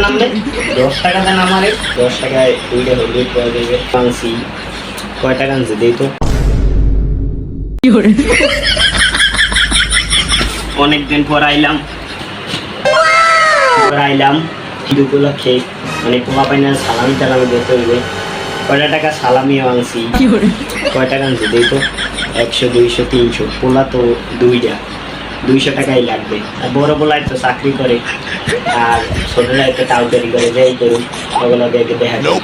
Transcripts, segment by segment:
10 টাকা দেন আমারে, 10 টাকায় 2টা হলুদ করে দেবে। আনছি কয় টাকা আনছি দেই তো। অনেকদিন পর আইলাম ঈদ উপলক্ষে, মানে পোলা পাইনা সালামি টালামি দিতে হইবে। কয়টা টাকা সালামিও আনছি, কয় টাকা আনছি দেই তো। 100 200 300 পোলা তো 2টা, 200 টাকাই লাগবে। আর বড় পোলাই তো চাকরি করে, আর ছোটরা একটু টাউটারি করে, যাই করুক ওগুলো দেখে দেখা যায়।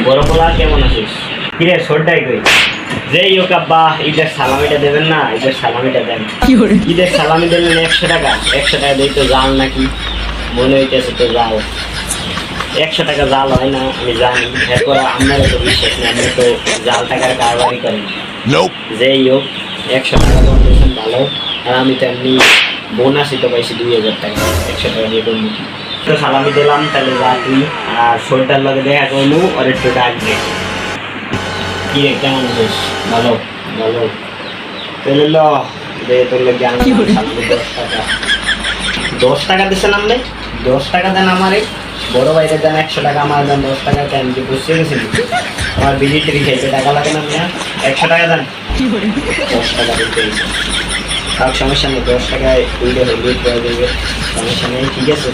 বড় পোলা কেমন আছিস? কিরে ছোটটাই কই? যেই হোক আব্বা, ঈদের সালামিটা দেবেন না, ঈদের সালামিটা দেন। ঈদের সালামি দেবেন 100 টাকা, 100 টাকা দিয়ে তো জাল নাকি মনে হইতেছে তো জাল। 100 টাকা জাল হয় না আমি জানি, এরপর আপনারা তো বিশ্বাস নেই, আপনি তো জাল টাকার কারবারই করেন। যেই হোক 100 টাকা তো দিয়েছেন ভালো, আর আমি তো এমনি বোনাসই তো পাইছি 2000 টাকা, 100 টাকা দিয়ে করবো কি। তো সালামি দিলাম, তাহলে যা তুই আর শরীরটার লগে দেখা করলু আর একটু ডাকবে। কি রে কেমন আছিস? ভালো ভালো। তাহলে ল দে তোর লগে আমি 10 টাকা দিছে নামলে, 10 টাকা দেন আমারে। বড় ভাইরে দেন 100 টাকা, আমার দেন 10 টাকা। কেন কি বুঝতে গেছি? আমার বিলিটারি খাইতে টাকা লাগে না মিয়া, 100 টাকা দেন। 10 টাকা দিতে হয়েছে, তার সমস্যা নেই, 10 টাকায় 2টা হলুদ করে দেবে, সমস্যা নেই, ঠিক আছে।